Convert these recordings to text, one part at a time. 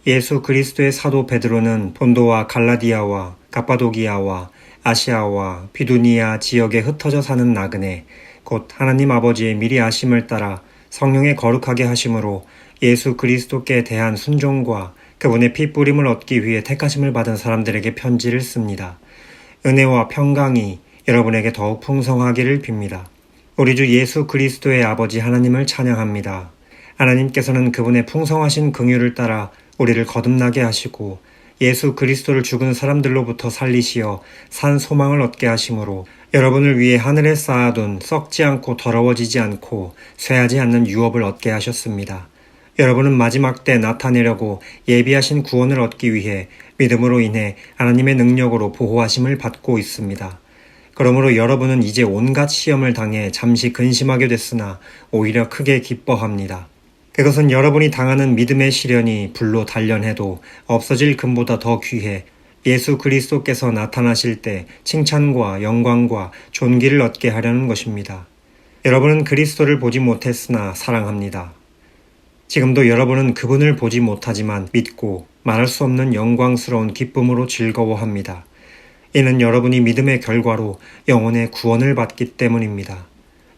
예수 그리스도의 사도 베드로는 본도와 갈라디아와 갑바도기아와 아시아와 비두니아 지역에 흩어져 사는 나그네 곧 하나님 아버지의 미리 아심을 따라 성령의 거룩하게 하심으로 예수 그리스도께 대한 순종과 그분의 피 뿌림을 얻기 위해 택하심을 받은 사람들에게 편지를 씁니다. 은혜와 평강이 여러분에게 더욱 풍성하기를 빕니다. 우리 주 예수 그리스도의 아버지 하나님을 찬양합니다. 하나님께서는 그분의 풍성하신 긍휼을 따라 우리를 거듭나게 하시고 예수 그리스도를 죽은 사람들로부터 살리시어 산 소망을 얻게 하심으로 여러분을 위해 하늘에 쌓아둔 썩지 않고 더러워지지 않고 쇠하지 않는 유업을 얻게 하셨습니다. 여러분은 마지막 때 나타내려고 예비하신 구원을 얻기 위해 믿음으로 인해 하나님의 능력으로 보호하심을 받고 있습니다. 그러므로 여러분은 이제 온갖 시험을 당해 잠시 근심하게 됐으나 오히려 크게 기뻐합니다. 그것은 여러분이 당하는 믿음의 시련이 불로 단련해도 없어질 금보다 더 귀해 예수 그리스도께서 나타나실 때 칭찬과 영광과 존귀를 얻게 하려는 것입니다. 여러분은 그리스도를 보지 못했으나 사랑합니다. 지금도 여러분은 그분을 보지 못하지만 믿고 말할 수 없는 영광스러운 기쁨으로 즐거워합니다. 이는 여러분이 믿음의 결과로 영혼의 구원을 받기 때문입니다.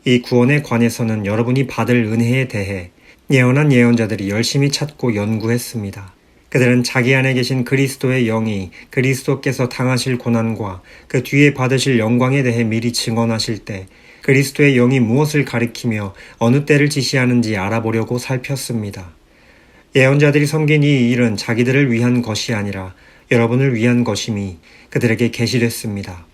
이 구원에 관해서는 여러분이 받을 은혜에 대해 예언한 예언자들이 열심히 찾고 연구했습니다. 그들은 자기 안에 계신 그리스도의 영이 그리스도께서 당하실 고난과 그 뒤에 받으실 영광에 대해 미리 증언하실 때 그리스도의 영이 무엇을 가리키며 어느 때를 지시하는지 알아보려고 살폈습니다. 예언자들이 섬긴 이 일은 자기들을 위한 것이 아니라 여러분을 위한 것임이 그들에게 계시됐습니다.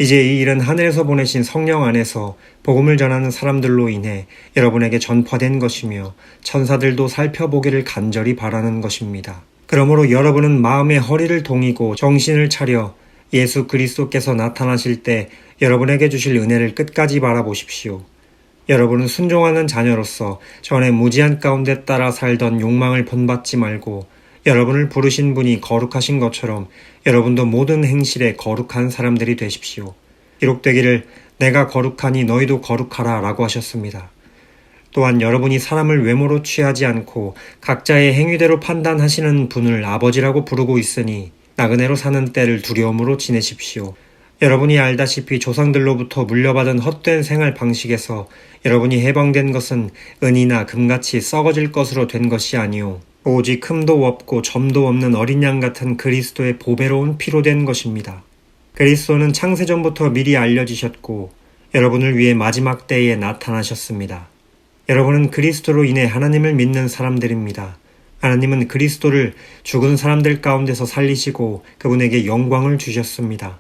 이제 이 일은 하늘에서 보내신 성령 안에서 복음을 전하는 사람들로 인해 여러분에게 전파된 것이며 천사들도 살펴보기를 간절히 바라는 것입니다. 그러므로 여러분은 마음의 허리를 동이고 정신을 차려 예수 그리스도께서 나타나실 때 여러분에게 주실 은혜를 끝까지 바라보십시오. 여러분은 순종하는 자녀로서 전에 무지한 가운데 따라 살던 욕망을 본받지 말고 여러분을 부르신 분이 거룩하신 것처럼 여러분도 모든 행실에 거룩한 사람들이 되십시오. 기록되기를 내가 거룩하니 너희도 거룩하라 라고 하셨습니다. 또한 여러분이 사람을 외모로 취하지 않고 각자의 행위대로 판단하시는 분을 아버지라고 부르고 있으니 나그네로 사는 때를 두려움으로 지내십시오. 여러분이 알다시피 조상들로부터 물려받은 헛된 생활 방식에서 여러분이 해방된 것은 은이나 금같이 썩어질 것으로 된 것이 아니오 오직 흠도 없고 점도 없는 어린 양 같은 그리스도의 보배로운 피로 된 것입니다. 그리스도는 창세전부터 미리 알려지셨고 여러분을 위해 마지막 때에 나타나셨습니다. 여러분은 그리스도로 인해 하나님을 믿는 사람들입니다. 하나님은 그리스도를 죽은 사람들 가운데서 살리시고 그분에게 영광을 주셨습니다.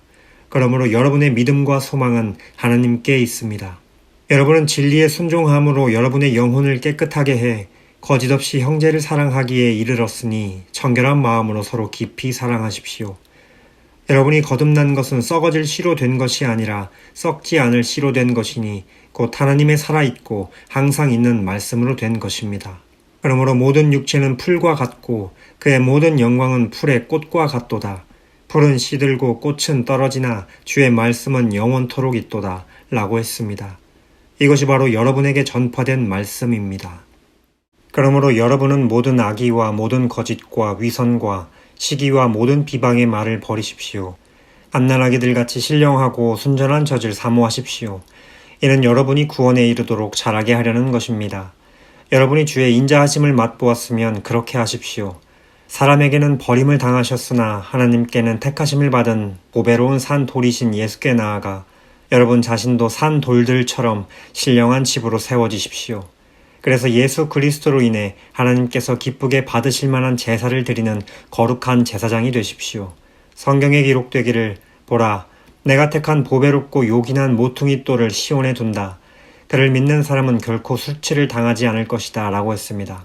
그러므로 여러분의 믿음과 소망은 하나님께 있습니다. 여러분은 진리에 순종함으로 여러분의 영혼을 깨끗하게 해 거짓없이 형제를 사랑하기에 이르렀으니 청결한 마음으로 서로 깊이 사랑하십시오. 여러분이 거듭난 것은 썩어질 씨로 된 것이 아니라 썩지 않을 씨로 된 것이니 곧 하나님의 살아있고 항상 있는 말씀으로 된 것입니다. 그러므로 모든 육체는 풀과 같고 그의 모든 영광은 풀의 꽃과 같도다. 풀은 시들고 꽃은 떨어지나 주의 말씀은 영원토록 있도다 라고 했습니다. 이것이 바로 여러분에게 전파된 말씀입니다. 그러므로 여러분은 모든 악의와 모든 거짓과 위선과 시기와 모든 비방의 말을 버리십시오. 갓난아기들 같이 신령하고 순전한 젖을 사모하십시오. 이는 여러분이 구원에 이르도록 자라게 하려는 것입니다. 여러분이 주의 인자하심을 맛보았으면 그렇게 하십시오. 사람에게는 버림을 당하셨으나 하나님께는 택하심을 받은 보배로운 산 돌이신 예수께 나아가 여러분 자신도 산 돌들처럼 신령한 집으로 세워지십시오. 그래서 예수 그리스도로 인해 하나님께서 기쁘게 받으실 만한 제사를 드리는 거룩한 제사장이 되십시오. 성경에 기록되기를 보라, 내가 택한 보배롭고 요긴한 모퉁이 돌을 시온에 둔다. 그를 믿는 사람은 결코 수치를 당하지 않을 것이다 라고 했습니다.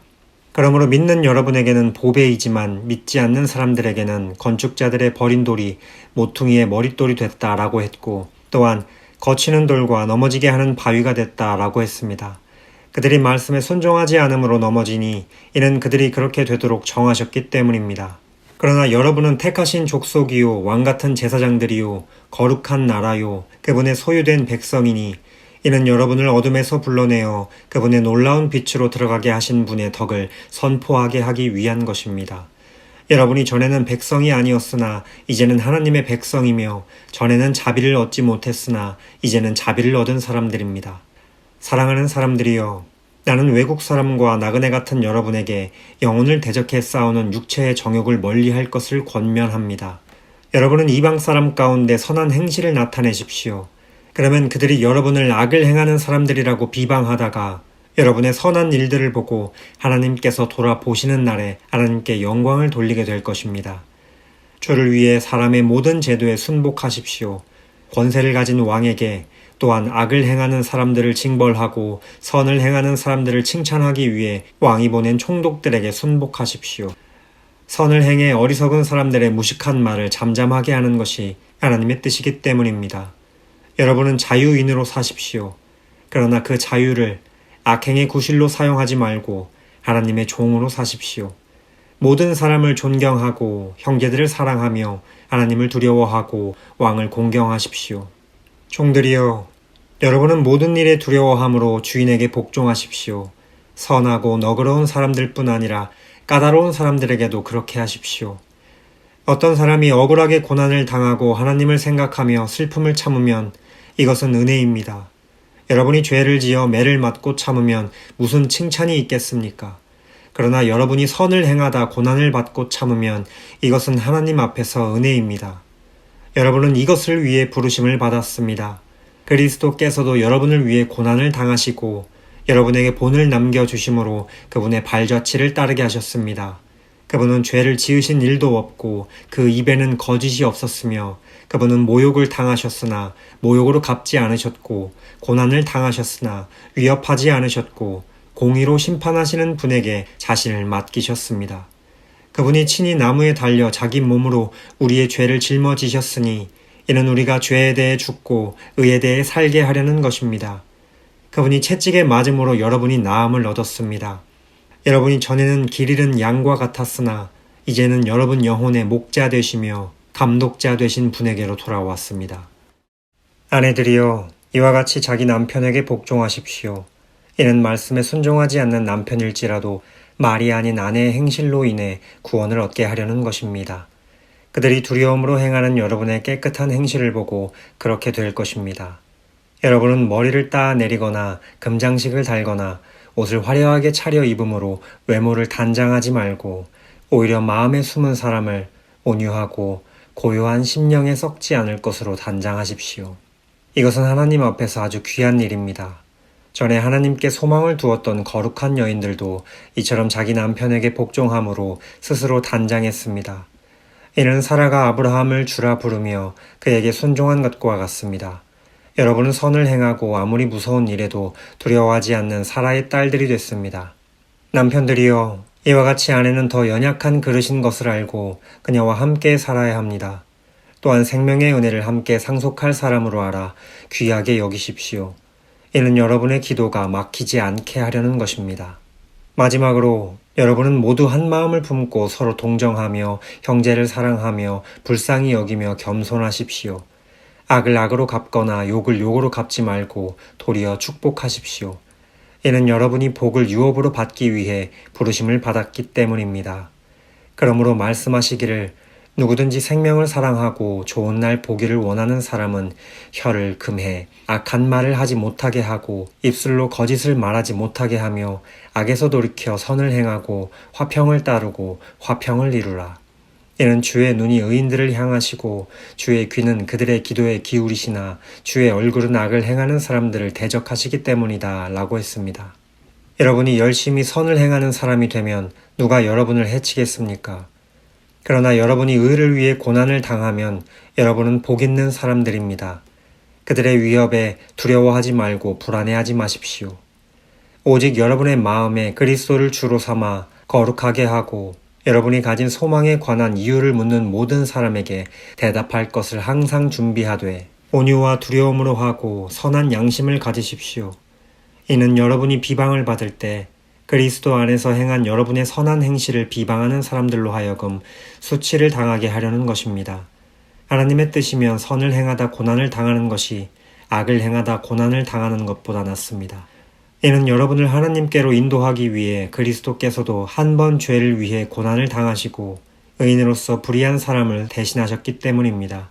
그러므로 믿는 여러분에게는 보배이지만 믿지 않는 사람들에게는 건축자들의 버린 돌이 모퉁이의 머릿돌이 됐다 라고 했고 또한 거치는 돌과 넘어지게 하는 바위가 됐다 라고 했습니다. 그들이 말씀에 순종하지 않음으로 넘어지니 이는 그들이 그렇게 되도록 정하셨기 때문입니다. 그러나 여러분은 택하신 족속이요 왕같은 제사장들이요 거룩한 나라요 그분의 소유된 백성이니 이는 여러분을 어둠에서 불러내어 그분의 놀라운 빛으로 들어가게 하신 분의 덕을 선포하게 하기 위한 것입니다. 여러분이 전에는 백성이 아니었으나 이제는 하나님의 백성이며 전에는 자비를 얻지 못했으나 이제는 자비를 얻은 사람들입니다. 사랑하는 사람들이여, 나는 외국 사람과 나그네 같은 여러분에게 영혼을 대적해 싸우는 육체의 정욕을 멀리할 것을 권면합니다. 여러분은 이방 사람 가운데 선한 행실을 나타내십시오. 그러면 그들이 여러분을 악을 행하는 사람들이라고 비방하다가 여러분의 선한 일들을 보고 하나님께서 돌아보시는 날에 하나님께 영광을 돌리게 될 것입니다. 주를 위해 사람의 모든 제도에 순복하십시오. 권세를 가진 왕에게, 또한 악을 행하는 사람들을 징벌하고 선을 행하는 사람들을 칭찬하기 위해 왕이 보낸 총독들에게 순복하십시오. 선을 행해 어리석은 사람들의 무식한 말을 잠잠하게 하는 것이 하나님의 뜻이기 때문입니다. 여러분은 자유인으로 사십시오. 그러나 그 자유를 악행의 구실로 사용하지 말고 하나님의 종으로 사십시오. 모든 사람을 존경하고 형제들을 사랑하며 하나님을 두려워하고 왕을 공경하십시오. 종들이여, 여러분은 모든 일에 두려워함으로 주인에게 복종하십시오. 선하고 너그러운 사람들뿐 아니라 까다로운 사람들에게도 그렇게 하십시오. 어떤 사람이 억울하게 고난을 당하고 하나님을 생각하며 슬픔을 참으면 이것은 은혜입니다. 여러분이 죄를 지어 매를 맞고 참으면 무슨 칭찬이 있겠습니까? 그러나 여러분이 선을 행하다 고난을 받고 참으면 이것은 하나님 앞에서 은혜입니다. 여러분은 이것을 위해 부르심을 받았습니다. 그리스도께서도 여러분을 위해 고난을 당하시고 여러분에게 본을 남겨주심으로 그분의 발자취를 따르게 하셨습니다. 그분은 죄를 지으신 일도 없고 그 입에는 거짓이 없었으며 그분은 모욕을 당하셨으나 모욕으로 갚지 않으셨고 고난을 당하셨으나 위협하지 않으셨고 공의로 심판하시는 분에게 자신을 맡기셨습니다. 그분이 친히 나무에 달려 자기 몸으로 우리의 죄를 짊어지셨으니 이는 우리가 죄에 대해 죽고 의에 대해 살게 하려는 것입니다. 그분이 채찍에 맞음으로 여러분이 나음을 얻었습니다. 여러분이 전에는 길 잃은 양과 같았으나 이제는 여러분 영혼의 목자 되시며 감독자 되신 분에게로 돌아왔습니다. 아내들이여, 이와 같이 자기 남편에게 복종하십시오. 이는 말씀에 순종하지 않는 남편일지라도 말이 아닌 아내의 행실로 인해 구원을 얻게 하려는 것입니다. 그들이 두려움으로 행하는 여러분의 깨끗한 행실을 보고 그렇게 될 것입니다. 여러분은 머리를 따 내리거나 금장식을 달거나 옷을 화려하게 차려 입음으로 외모를 단장하지 말고 오히려 마음에 숨은 사람을 온유하고 고요한 심령에 썩지 않을 것으로 단장하십시오. 이것은 하나님 앞에서 아주 귀한 일입니다. 전에 하나님께 소망을 두었던 거룩한 여인들도 이처럼 자기 남편에게 복종함으로 스스로 단장했습니다. 이는 사라가 아브라함을 주라 부르며 그에게 순종한 것과 같습니다. 여러분은 선을 행하고 아무리 무서운 일에도 두려워하지 않는 사라의 딸들이 됐습니다. 남편들이여, 이와 같이 아내는 더 연약한 그릇인 것을 알고 그녀와 함께 살아야 합니다. 또한 생명의 은혜를 함께 상속할 사람으로 알아 귀하게 여기십시오. 이는 여러분의 기도가 막히지 않게 하려는 것입니다. 마지막으로 여러분은 모두 한 마음을 품고 서로 동정하며 형제를 사랑하며 불쌍히 여기며 겸손하십시오. 악을 악으로 갚거나 욕을 욕으로 갚지 말고 도리어 축복하십시오. 이는 여러분이 복을 유업으로 받기 위해 부르심을 받았기 때문입니다. 그러므로 말씀하시기를 누구든지 생명을 사랑하고 좋은 날 보기를 원하는 사람은 혀를 금해 악한 말을 하지 못하게 하고 입술로 거짓을 말하지 못하게 하며 악에서 돌이켜 선을 행하고 화평을 따르고 화평을 이루라. 이는 주의 눈이 의인들을 향하시고 주의 귀는 그들의 기도에 기울이시나 주의 얼굴은 악을 행하는 사람들을 대적하시기 때문이다 라고 했습니다. 여러분이 열심히 선을 행하는 사람이 되면 누가 여러분을 해치겠습니까? 그러나 여러분이 의를 위해 고난을 당하면 여러분은 복 있는 사람들입니다. 그들의 위협에 두려워하지 말고 불안해하지 마십시오. 오직 여러분의 마음에 그리스도를 주로 삼아 거룩하게 하고 여러분이 가진 소망에 관한 이유를 묻는 모든 사람에게 대답할 것을 항상 준비하되 온유와 두려움으로 하고 선한 양심을 가지십시오. 이는 여러분이 비방을 받을 때 그리스도 안에서 행한 여러분의 선한 행실을 비방하는 사람들로 하여금 수치를 당하게 하려는 것입니다. 하나님의 뜻이면 선을 행하다 고난을 당하는 것이 악을 행하다 고난을 당하는 것보다 낫습니다. 이는 여러분을 하나님께로 인도하기 위해 그리스도께서도 한 번 죄를 위해 고난을 당하시고 의인으로서 불의한 사람을 대신하셨기 때문입니다.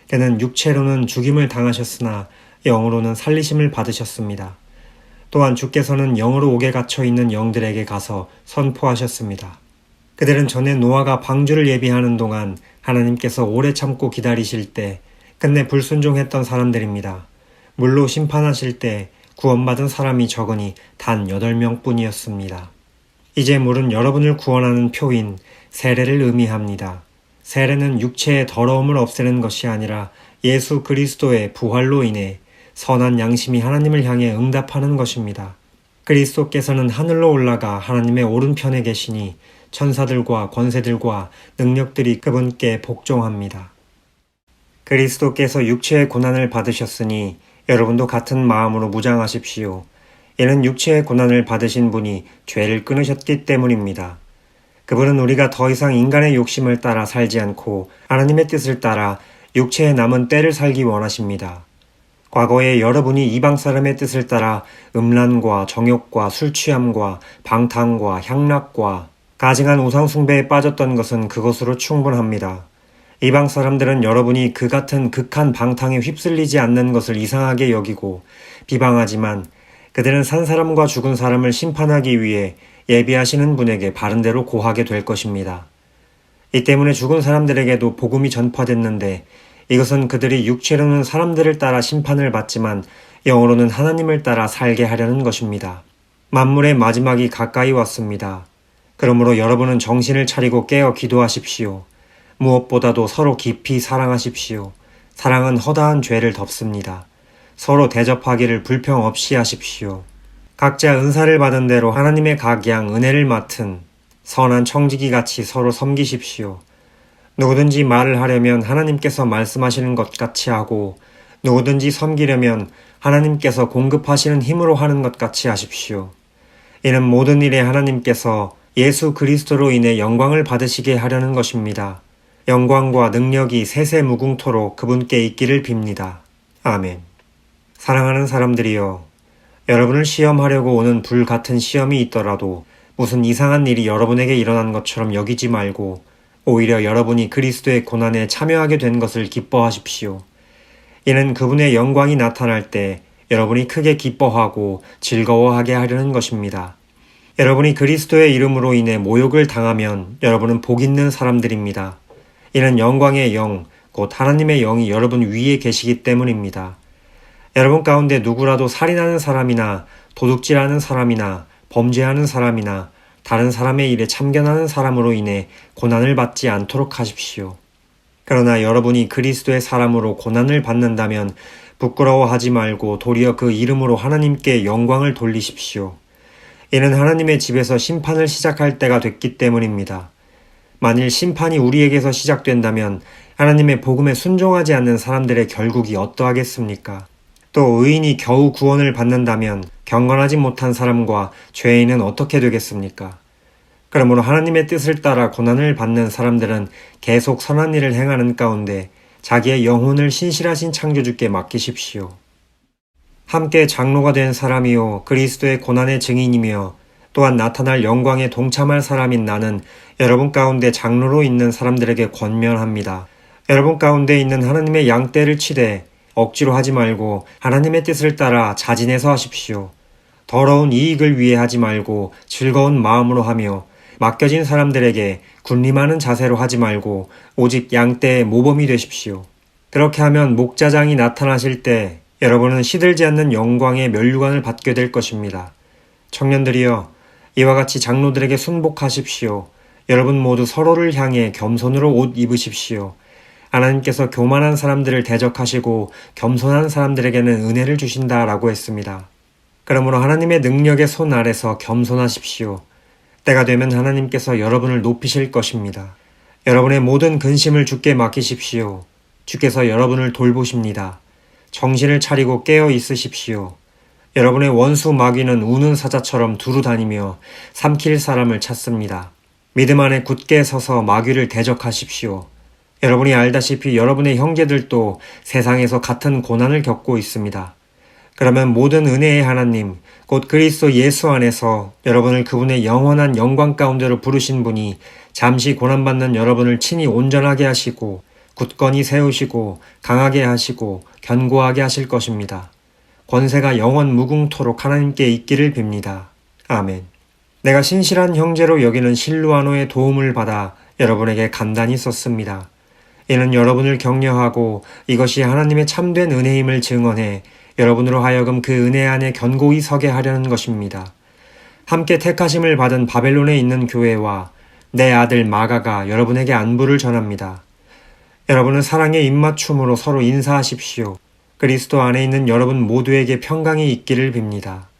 그는 육체로는 죽임을 당하셨으나 영으로는 살리심을 받으셨습니다. 또한 주께서는 영으로 옥에 갇혀 있는 영들에게 가서 선포하셨습니다. 그들은 전에 노아가 방주를 예비하는 동안 하나님께서 오래 참고 기다리실 때 끝내 불순종했던 사람들입니다. 물로 심판하실 때 구원받은 사람이 적으니 단 8명 뿐이었습니다. 이제 물은 여러분을 구원하는 표인 세례를 의미합니다. 세례는 육체의 더러움을 없애는 것이 아니라 예수 그리스도의 부활로 인해 선한 양심이 하나님을 향해 응답하는 것입니다. 그리스도께서는 하늘로 올라가 하나님의 오른편에 계시니 천사들과 권세들과 능력들이 그분께 복종합니다. 그리스도께서 육체의 고난을 받으셨으니 여러분도 같은 마음으로 무장하십시오. 이는 육체의 고난을 받으신 분이 죄를 끊으셨기 때문입니다. 그분은 우리가 더 이상 인간의 욕심을 따라 살지 않고 하나님의 뜻을 따라 육체에 남은 때를 살기 원하십니다. 과거에 여러분이 이방 사람의 뜻을 따라 음란과 정욕과 술취함과 방탕과 향락과 가증한 우상숭배에 빠졌던 것은 그것으로 충분합니다. 이방 사람들은 여러분이 그 같은 극한 방탕에 휩쓸리지 않는 것을 이상하게 여기고 비방하지만 그들은 산 사람과 죽은 사람을 심판하기 위해 예비하시는 분에게 바른대로 고하게 될 것입니다. 이 때문에 죽은 사람들에게도 복음이 전파됐는데 이것은 그들이 육체로는 사람들을 따라 심판을 받지만 영으로는 하나님을 따라 살게 하려는 것입니다. 만물의 마지막이 가까이 왔습니다. 그러므로 여러분은 정신을 차리고 깨어 기도하십시오. 무엇보다도 서로 깊이 사랑하십시오. 사랑은 허다한 죄를 덮습니다. 서로 대접하기를 불평 없이 하십시오. 각자 은사를 받은 대로 하나님의 각양 은혜를 맡은 선한 청지기 같이 서로 섬기십시오. 누구든지 말을 하려면 하나님께서 말씀하시는 것 같이 하고 누구든지 섬기려면 하나님께서 공급하시는 힘으로 하는 것 같이 하십시오. 이는 모든 일에 하나님께서 예수 그리스도로 인해 영광을 받으시게 하려는 것입니다. 영광과 능력이 세세무궁토록 그분께 있기를 빕니다. 아멘. 사랑하는 사람들이여, 여러분을 시험하려고 오는 불 같은 시험이 있더라도 무슨 이상한 일이 여러분에게 일어난 것처럼 여기지 말고 오히려 여러분이 그리스도의 고난에 참여하게 된 것을 기뻐하십시오. 이는 그분의 영광이 나타날 때 여러분이 크게 기뻐하고 즐거워하게 하려는 것입니다. 여러분이 그리스도의 이름으로 인해 모욕을 당하면 여러분은 복 있는 사람들입니다. 이는 영광의 영, 곧 하나님의 영이 여러분 위에 계시기 때문입니다. 여러분 가운데 누구라도 살인하는 사람이나 도둑질하는 사람이나 범죄하는 사람이나 다른 사람의 일에 참견하는 사람으로 인해 고난을 받지 않도록 하십시오. 그러나 여러분이 그리스도의 사람으로 고난을 받는다면 부끄러워하지 말고 도리어 그 이름으로 하나님께 영광을 돌리십시오. 이는 하나님의 집에서 심판을 시작할 때가 됐기 때문입니다. 만일 심판이 우리에게서 시작된다면 하나님의 복음에 순종하지 않는 사람들의 결국이 어떠하겠습니까? 또 의인이 겨우 구원을 받는다면 경건하지 못한 사람과 죄인은 어떻게 되겠습니까? 그러므로 하나님의 뜻을 따라 고난을 받는 사람들은 계속 선한 일을 행하는 가운데 자기의 영혼을 신실하신 창조주께 맡기십시오. 함께 장로가 된 사람이요 그리스도의 고난의 증인이며 또한 나타날 영광에 동참할 사람인 나는 여러분 가운데 장로로 있는 사람들에게 권면합니다. 여러분 가운데 있는 하나님의 양떼를 치되 억지로 하지 말고 하나님의 뜻을 따라 자진해서 하십시오. 더러운 이익을 위해 하지 말고 즐거운 마음으로 하며 맡겨진 사람들에게 군림하는 자세로 하지 말고 오직 양떼의 모범이 되십시오. 그렇게 하면 목자장이 나타나실 때 여러분은 시들지 않는 영광의 면류관을 받게 될 것입니다. 청년들이여, 이와 같이 장로들에게 순복하십시오. 여러분 모두 서로를 향해 겸손으로 옷 입으십시오. 하나님께서 교만한 사람들을 대적하시고 겸손한 사람들에게는 은혜를 주신다라고 했습니다. 그러므로 하나님의 능력의 손 아래서 겸손하십시오. 때가 되면 하나님께서 여러분을 높이실 것입니다. 여러분의 모든 근심을 주께 맡기십시오. 주께서 여러분을 돌보십니다. 정신을 차리고 깨어 있으십시오. 여러분의 원수 마귀는 우는 사자처럼 두루 다니며 삼킬 사람을 찾습니다. 믿음 안에 굳게 서서 마귀를 대적하십시오. 여러분이 알다시피 여러분의 형제들도 세상에서 같은 고난을 겪고 있습니다. 그러면 모든 은혜의 하나님, 곧 그리스도 예수 안에서 여러분을 그분의 영원한 영광 가운데로 부르신 분이 잠시 고난받는 여러분을 친히 온전하게 하시고 굳건히 세우시고 강하게 하시고 견고하게 하실 것입니다. 권세가 영원 무궁토록 하나님께 있기를 빕니다. 아멘. 내가 신실한 형제로 여기는 실루아노의 도움을 받아 여러분에게 간단히 썼습니다. 이는 여러분을 격려하고 이것이 하나님의 참된 은혜임을 증언해 여러분으로 하여금 그 은혜 안에 견고히 서게 하려는 것입니다. 함께 택하심을 받은 바벨론에 있는 교회와 내 아들 마가가 여러분에게 안부를 전합니다. 여러분은 사랑의 입맞춤으로 서로 인사하십시오. 그리스도 안에 있는 여러분 모두에게 평강이 있기를 빕니다.